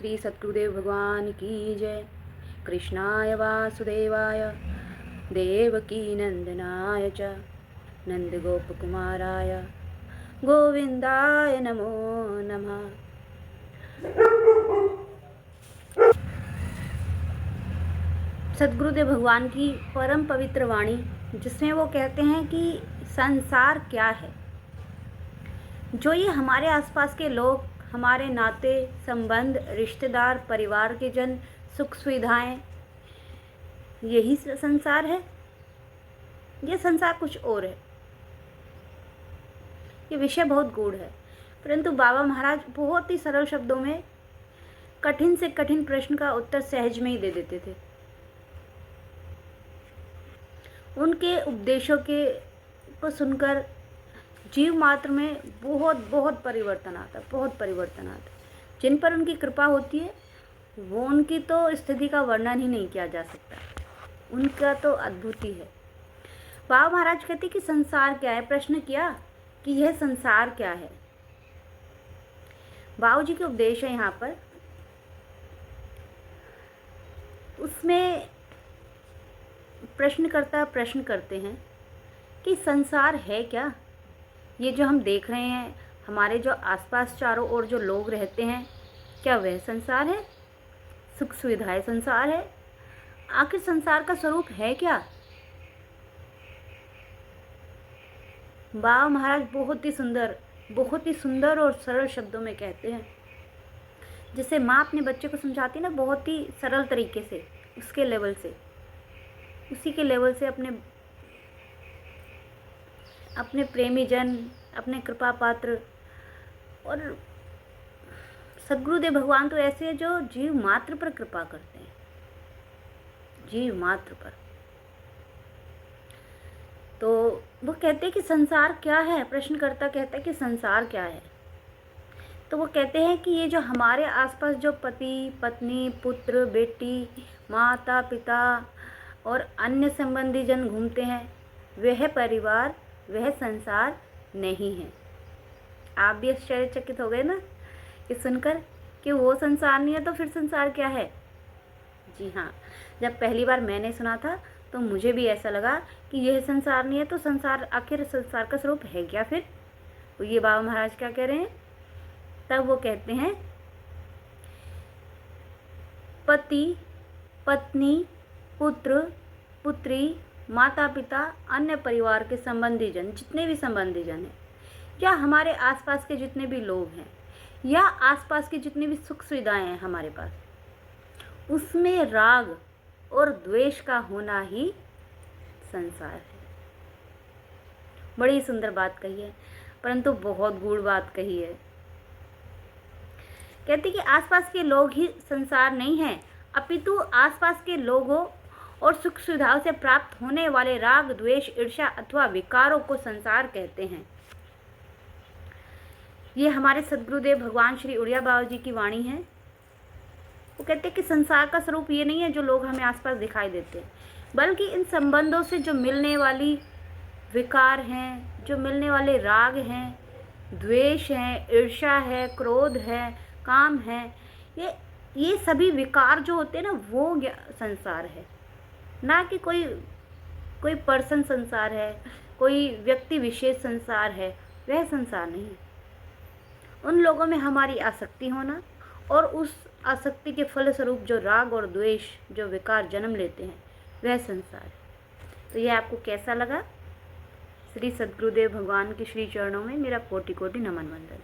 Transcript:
श्री सद्गुरुदेव भगवान की जय। कृष्णाय वासुदेवाय देवकी नंदनाय च नंदगोपकुमाराय गोविंदाय नमो नमः। सद्गुरुदेव भगवान की परम पवित्र वाणी, जिसमें वो कहते हैं कि संसार क्या है। जो ये हमारे आसपास के लोग, हमारे नाते संबंध, रिश्तेदार, परिवार के जन, सुख सुविधाएं, यही संसार है। ये संसार कुछ और है। ये विषय बहुत गूढ़ है, परंतु बाबा महाराज बहुत ही सरल शब्दों में कठिन से कठिन प्रश्न का उत्तर सहज में ही दे देते थे। उनके उपदेशों को सुनकर जीव मात्र में बहुत बहुत परिवर्तन आता, बहुत परिवर्तन आता। जिन पर उनकी कृपा होती है वो उनकी तो स्थिति का वर्णन ही नहीं किया जा सकता। उनका तो अद्भुत ही है। बाबा महाराज कहते कि संसार क्या है। प्रश्न किया कि यह संसार क्या है। बाबू जी के उपदेश है यहाँ पर, उसमें प्रश्नकर्ता प्रश्न करते हैं कि संसार है क्या। ये जो हम देख रहे हैं, हमारे जो आसपास चारों ओर जो लोग रहते हैं, क्या वह संसार है? सुख सुविधाएं संसार है? आखिर संसार का स्वरूप है क्या? बाबा महाराज बहुत ही सुंदर और सरल शब्दों में कहते हैं। जिसे माँ अपने बच्चे को समझाती है ना, बहुत ही सरल तरीके से, उसके लेवल से, उसी के लेवल से अपने प्रेमी जन, अपने कृपा पात्र। और सद्गुरुदेव भगवान तो ऐसे हैं जो जीव मात्र पर कृपा करते हैं, जीव मात्र पर। तो वो कहते हैं कि संसार क्या है। प्रश्नकर्ता कहता है कि संसार क्या है। तो वो कहते हैं कि ये जो हमारे आसपास जो पति पत्नी, पुत्र बेटी, माता पिता और अन्य संबंधी जन घूमते हैं, वह परिवार, वह संसार नहीं है। आप भी आश्चर्यचकित हो गए ना ये सुनकर कि वो संसार नहीं है तो फिर संसार क्या है। जी हाँ, जब पहली बार मैंने सुना था तो मुझे भी ऐसा लगा कि यह संसार नहीं है तो संसार, आखिर संसार का स्वरूप है क्या फिर। तो ये बाबा महाराज क्या कह रहे हैं। तब वो कहते हैं पति पत्नी, पुत्र पुत्री, माता पिता, अन्य परिवार के संबंधी जन, जितने भी संबंधी जन हैं, या हमारे आसपास के जितने भी लोग हैं, या आसपास की जितनी भी सुख सुविधाएं हैं हमारे पास, उसमें राग और द्वेष का होना ही संसार है। बड़ी सुंदर बात कही है, परंतु बहुत गूढ़ बात कही है। कहते कि आसपास के लोग ही संसार नहीं है, अपितु आसपास के लोगों और सुख सुविधाओं से प्राप्त होने वाले राग, द्वेष, ईर्ष्या अथवा विकारों को संसार कहते हैं। ये हमारे सद्गुरुदेव भगवान श्री उड़िया बाबा जी की वाणी है। वो कहते हैं कि संसार का स्वरूप ये नहीं है जो लोग हमें आसपास दिखाई देते हैं, बल्कि इन संबंधों से जो मिलने वाली विकार हैं, जो मिलने वाले राग हैं, द्वेष हैं, ईर्ष्या है, क्रोध है, काम है, ये सभी विकार जो होते हैं ना, वो संसार है। ना कि कोई पर्सन संसार है, कोई व्यक्ति विशेष संसार है, वह संसार नहीं। उन लोगों में हमारी आसक्ति होना और उस आसक्ति के फलस्वरूप जो राग और द्वेष, जो विकार जन्म लेते हैं, वह संसार है। तो यह आपको कैसा लगा। श्री सद्गुरुदेव भगवान के श्री चरणों में मेरा कोटि कोटि नमन वंदन।